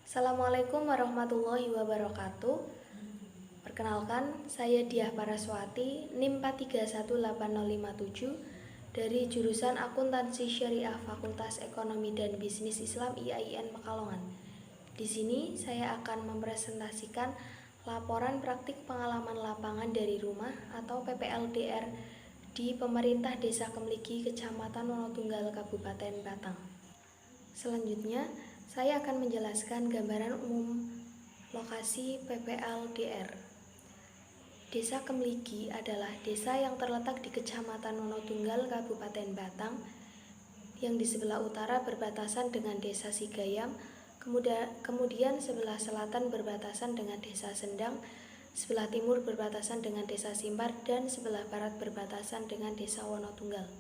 Assalamualaikum warahmatullahi wabarakatuh. Perkenalkan, saya Diah Paraswati, NIM 4318057 dari jurusan Akuntansi Syariah Fakultas Ekonomi dan Bisnis Islam IAIN Pekalongan. Di sini saya akan mempresentasikan laporan praktik pengalaman lapangan dari rumah atau PPLDR di Pemerintah Desa Kemligi, Kecamatan Wonotunggal, Kabupaten Batang. Selanjutnya, saya akan menjelaskan gambaran umum lokasi PPLDR. Desa Kemligi adalah desa yang terletak di Kecamatan Wonotunggal, Kabupaten Batang, yang di sebelah utara berbatasan dengan Desa Sigayam, kemudian sebelah selatan berbatasan dengan Desa Sendang, sebelah timur berbatasan dengan Desa Simpar, dan sebelah barat berbatasan dengan Desa Wonotunggal.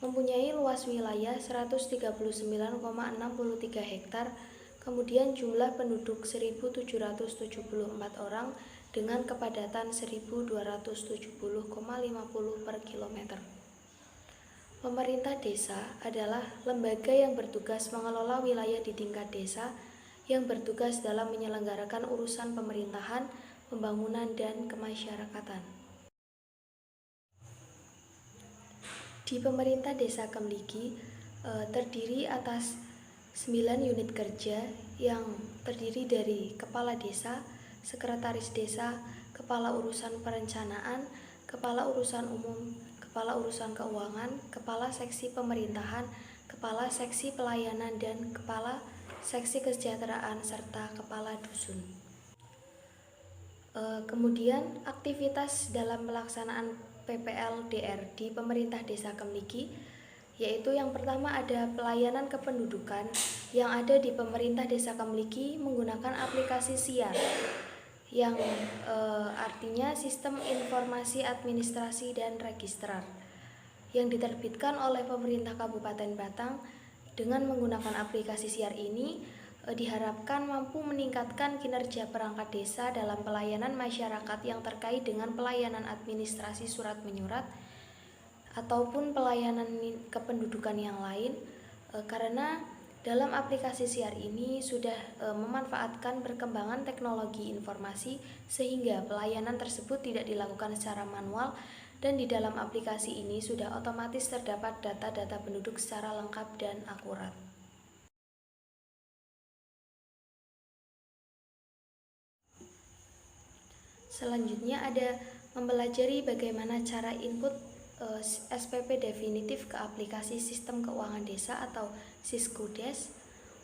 Mempunyai luas wilayah 139,63 hektar, kemudian jumlah penduduk 1.774 orang dengan kepadatan 1.270,50 per kilometer. Pemerintah desa adalah lembaga yang bertugas mengelola wilayah di tingkat desa yang bertugas dalam menyelenggarakan urusan pemerintahan, pembangunan, dan kemasyarakatan. Di Pemerintah Desa Kemligi terdiri atas 9 unit kerja yang terdiri dari Kepala Desa, Sekretaris Desa, Kepala Urusan Perencanaan, Kepala Urusan Umum, Kepala Urusan Keuangan, Kepala Seksi Pemerintahan, Kepala Seksi Pelayanan, dan Kepala Seksi Kesejahteraan, serta Kepala Dusun. Kemudian aktivitas dalam pelaksanaan PPLDR di Pemerintah Desa Kemligi, yaitu yang pertama ada pelayanan kependudukan yang ada di Pemerintah Desa Kemligi menggunakan aplikasi SIAR, yang artinya Sistem Informasi Administrasi dan Registrar, yang diterbitkan oleh Pemerintah Kabupaten Batang. Dengan menggunakan aplikasi SIAR ini diharapkan mampu meningkatkan kinerja perangkat desa dalam pelayanan masyarakat yang terkait dengan pelayanan administrasi surat menyurat ataupun pelayanan kependudukan yang lain, karena dalam aplikasi SIAR ini sudah memanfaatkan perkembangan teknologi informasi sehingga pelayanan tersebut tidak dilakukan secara manual, dan di dalam aplikasi ini sudah otomatis terdapat data-data penduduk secara lengkap dan akurat. Selanjutnya ada mempelajari bagaimana cara input SPP definitif ke aplikasi Sistem Keuangan Desa atau Siskudes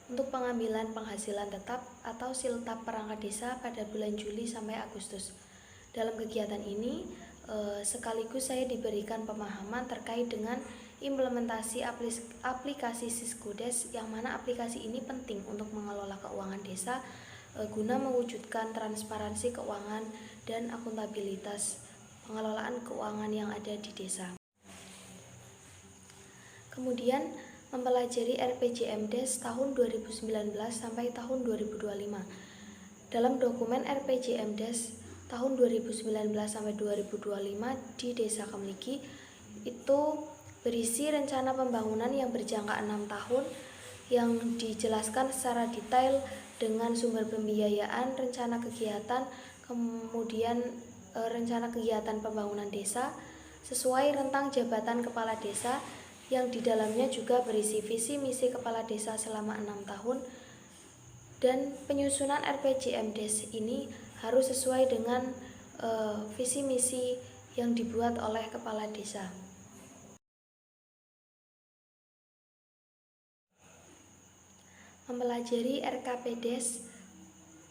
untuk pengambilan penghasilan tetap atau siltap perangkat desa pada bulan Juli sampai Agustus. Dalam kegiatan ini sekaligus saya diberikan pemahaman terkait dengan implementasi aplikasi Siskudes, yang mana aplikasi ini penting untuk mengelola keuangan desa guna mewujudkan transparansi keuangan dan akuntabilitas pengelolaan keuangan yang ada di desa. Kemudian mempelajari RPJMdes tahun 2019 sampai tahun 2025. Dalam dokumen RPJMdes tahun 2019 sampai 2025 di Desa Kemligi itu berisi rencana pembangunan yang berjangka 6 tahun yang dijelaskan secara detail dengan sumber pembiayaan, rencana kegiatan, kemudian rencana kegiatan pembangunan desa sesuai rentang jabatan kepala desa, yang di dalamnya juga berisi visi misi kepala desa selama 6 tahun, dan penyusunan RPJMdes ini harus sesuai dengan visi misi yang dibuat oleh kepala desa. Mempelajari RKPdes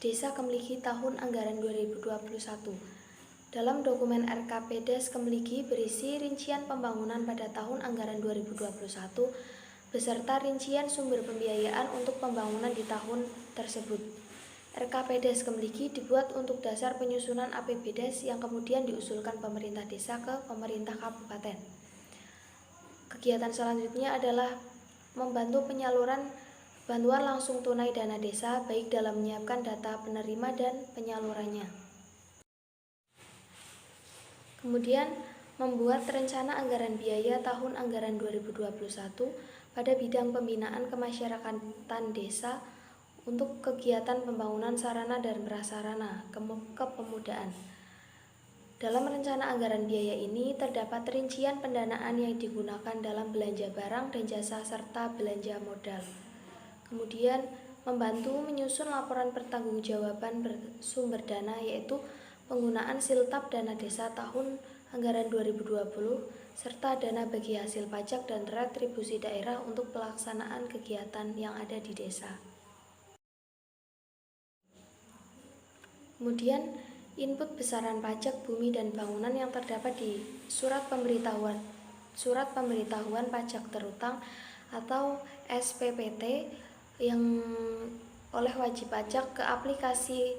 Desa Kemligi tahun anggaran 2021. Dalam dokumen RKPdes Kemligi berisi rincian pembangunan pada tahun anggaran 2021 beserta rincian sumber pembiayaan untuk pembangunan di tahun tersebut. RKPdes Kemligi dibuat untuk dasar penyusunan APBdes yang kemudian diusulkan pemerintah desa ke pemerintah kabupaten. Kegiatan selanjutnya adalah membantu penyaluran bantuan langsung tunai dana desa, baik dalam menyiapkan data penerima dan penyalurannya. Kemudian membuat rencana anggaran biaya tahun anggaran 2021 pada bidang pembinaan kemasyarakatan desa untuk kegiatan pembangunan sarana dan prasarana kepemudaan. Dalam rencana anggaran biaya ini terdapat rincian pendanaan yang digunakan dalam belanja barang dan jasa serta belanja modal. Kemudian membantu menyusun laporan pertanggungjawaban bersumber dana, yaitu penggunaan siltap dana desa tahun anggaran 2020 serta dana bagi hasil pajak dan retribusi daerah untuk pelaksanaan kegiatan yang ada di desa. Kemudian input besaran pajak bumi dan bangunan yang terdapat di surat pemberitahuan pajak terutang atau SPPT yang oleh wajib pajak ke aplikasi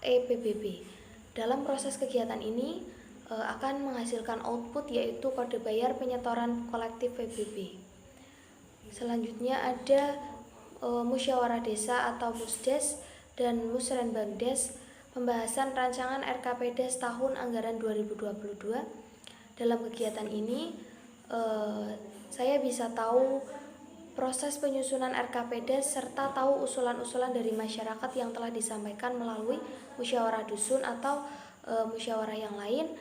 EPBB. Dalam proses kegiatan ini akan menghasilkan output, yaitu kode bayar penyetoran kolektif PBB. Selanjutnya ada musyawarah desa atau Musdes dan Musrenbangdes, pembahasan rancangan RKPdes tahun anggaran 2022. Dalam kegiatan ini saya bisa tahu proses penyusunan RKPdes serta tahu usulan-usulan dari masyarakat yang telah disampaikan melalui musyawarah dusun atau musyawarah yang lain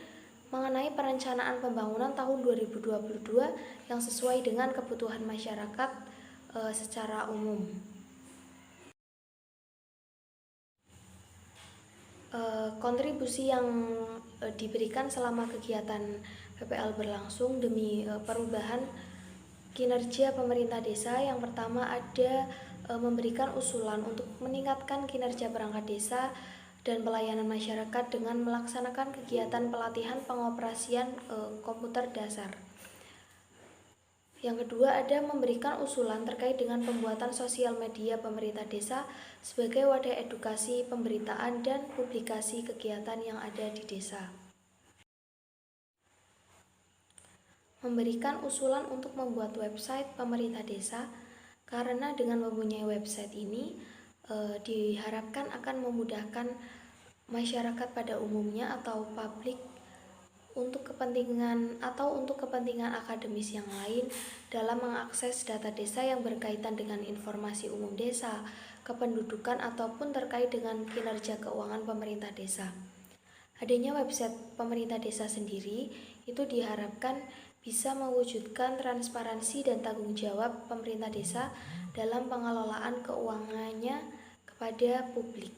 mengenai perencanaan pembangunan tahun 2022 yang sesuai dengan kebutuhan masyarakat secara umum. Kontribusi yang diberikan selama kegiatan PPL berlangsung demi perubahan kinerja pemerintah desa. Yang pertama ada memberikan usulan untuk meningkatkan kinerja perangkat desa dan pelayanan masyarakat dengan melaksanakan kegiatan pelatihan pengoperasian komputer dasar. Yang kedua ada memberikan usulan terkait dengan pembuatan sosial media pemerintah desa sebagai wadah edukasi, pemberitaan, dan publikasi kegiatan yang ada di desa. Memberikan usulan untuk membuat website pemerintah desa, karena dengan mempunyai website ini diharapkan akan memudahkan masyarakat pada umumnya atau publik untuk kepentingan akademis yang lain dalam mengakses data desa yang berkaitan dengan informasi umum desa, kependudukan, ataupun terkait dengan kinerja keuangan pemerintah desa. Adanya website pemerintah desa sendiri itu diharapkan bisa mewujudkan transparansi dan tanggung jawab pemerintah desa dalam pengelolaan keuangannya kepada publik.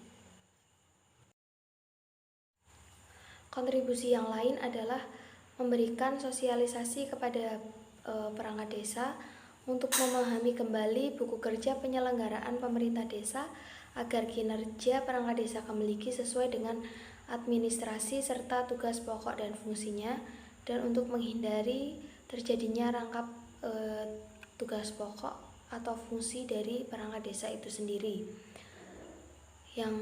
Kontribusi yang lain adalah memberikan sosialisasi kepada perangkat desa untuk memahami kembali buku kerja penyelenggaraan pemerintah desa agar kinerja perangkat desa memiliki sesuai dengan administrasi serta tugas pokok dan fungsinya, dan untuk menghindari terjadinya rangkap tugas pokok atau fungsi dari perangkat desa itu sendiri. Yang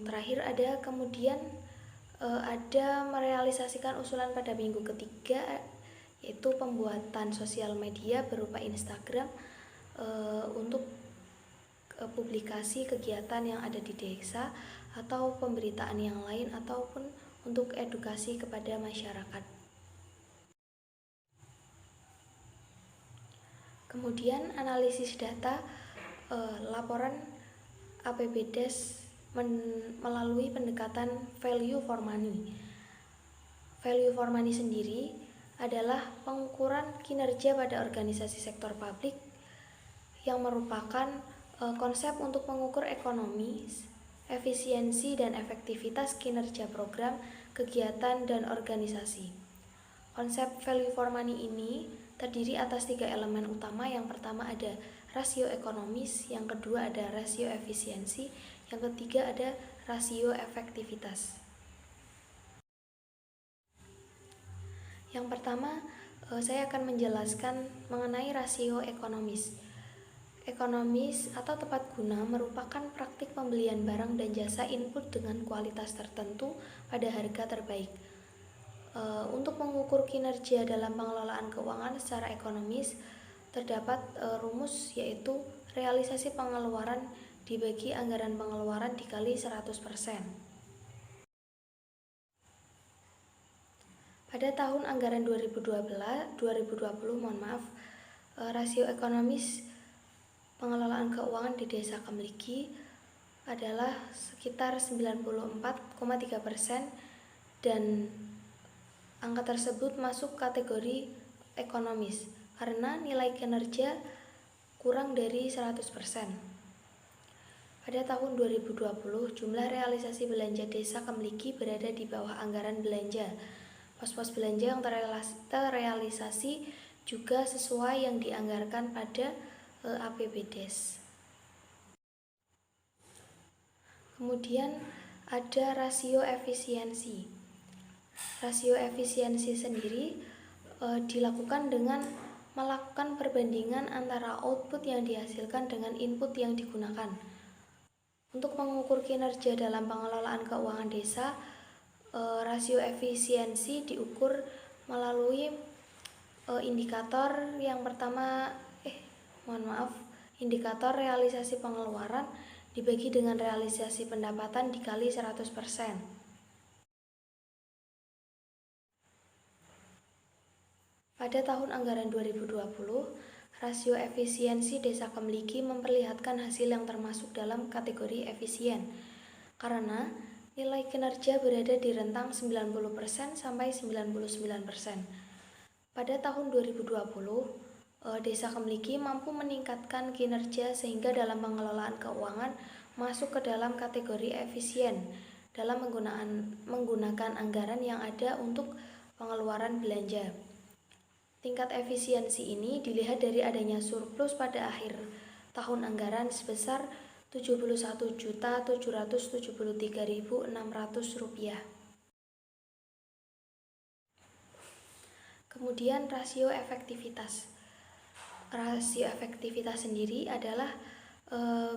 terakhir ada kemudian ada merealisasikan usulan pada minggu ketiga, yaitu pembuatan sosial media berupa Instagram untuk publikasi kegiatan yang ada di desa atau pemberitaan yang lain ataupun untuk edukasi kepada masyarakat. Kemudian analisis data laporan APBdes melalui pendekatan value for money. Value for money sendiri adalah pengukuran kinerja pada organisasi sektor publik yang merupakan konsep untuk mengukur ekonomi, efisiensi, dan efektivitas kinerja program, kegiatan, dan organisasi. Konsep value for money ini terdiri atas 3 elemen utama. Yang pertama ada rasio ekonomis, yang kedua ada rasio efisiensi, yang ketiga ada rasio efektivitas. Yang pertama, saya akan menjelaskan mengenai rasio ekonomis. Ekonomis atau tepat guna merupakan praktik pembelian barang dan jasa input dengan kualitas tertentu pada harga terbaik. Untuk mengukur kinerja dalam pengelolaan keuangan secara ekonomis terdapat rumus, yaitu realisasi pengeluaran dibagi anggaran pengeluaran dikali 100%. Pada tahun anggaran 2020, rasio ekonomis pengelolaan keuangan di desa Kemligi adalah sekitar 94,3% dan angka tersebut masuk kategori ekonomis karena nilai kinerja kurang dari 100%. Pada tahun 2020, jumlah realisasi belanja desa Kemligi berada di bawah anggaran belanja. Pos-pos belanja yang terrealisasi juga sesuai yang dianggarkan pada APBDes. Kemudian ada rasio efisiensi. Rasio efisiensi sendiri dilakukan dengan melakukan perbandingan antara output yang dihasilkan dengan input yang digunakan. Untuk mengukur kinerja dalam pengelolaan keuangan desa, rasio efisiensi diukur melalui indikator yang pertama, indikator realisasi pengeluaran dibagi dengan realisasi pendapatan dikali 100%. Pada tahun anggaran 2020, rasio efisiensi Desa Kemligi memperlihatkan hasil yang termasuk dalam kategori efisien, karena nilai kinerja berada di rentang 90% sampai 99%. Pada tahun 2020, Desa Kemligi mampu meningkatkan kinerja sehingga dalam pengelolaan keuangan masuk ke dalam kategori efisien dalam menggunakan anggaran yang ada untuk pengeluaran belanja. Tingkat efisiensi ini dilihat dari adanya surplus pada akhir tahun anggaran sebesar Rp71.773.600. Kemudian rasio efektivitas. Rasio efektivitas sendiri adalah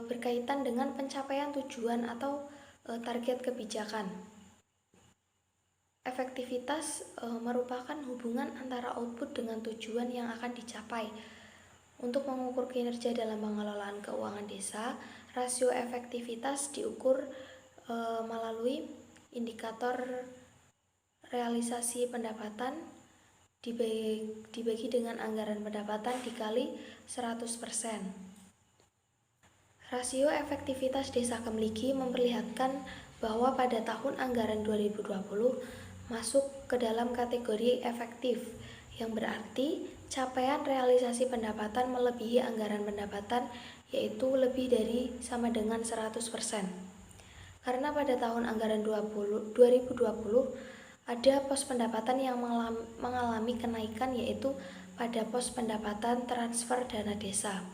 berkaitan dengan pencapaian tujuan atau target kebijakan. Efektivitas merupakan hubungan antara output dengan tujuan yang akan dicapai. Untuk mengukur kinerja dalam pengelolaan keuangan desa, rasio efektivitas diukur melalui indikator realisasi pendapatan dibagi dengan anggaran pendapatan dikali 100%. Rasio efektivitas Desa Kemligi memperlihatkan bahwa pada tahun anggaran 2020 masuk ke dalam kategori efektif, yang berarti capaian realisasi pendapatan melebihi anggaran pendapatan, yaitu lebih dari sama dengan 100%. Karena pada tahun anggaran 2020 ada pos pendapatan yang mengalami kenaikan, yaitu pada pos pendapatan transfer dana desa.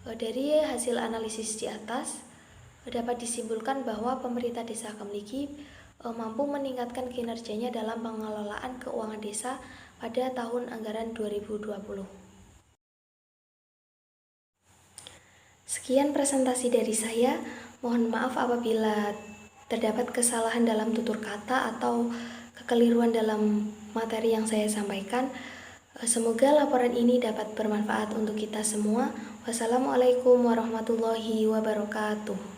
Dari hasil analisis di atas, dapat disimpulkan bahwa pemerintah Desa Kemligi mampu meningkatkan kinerjanya dalam pengelolaan keuangan desa pada tahun anggaran 2020. Sekian presentasi dari saya. Mohon maaf apabila terdapat kesalahan dalam tutur kata atau kekeliruan dalam materi yang saya sampaikan. Semoga laporan ini dapat bermanfaat untuk kita semua. Wassalamualaikum warahmatullahi wabarakatuh.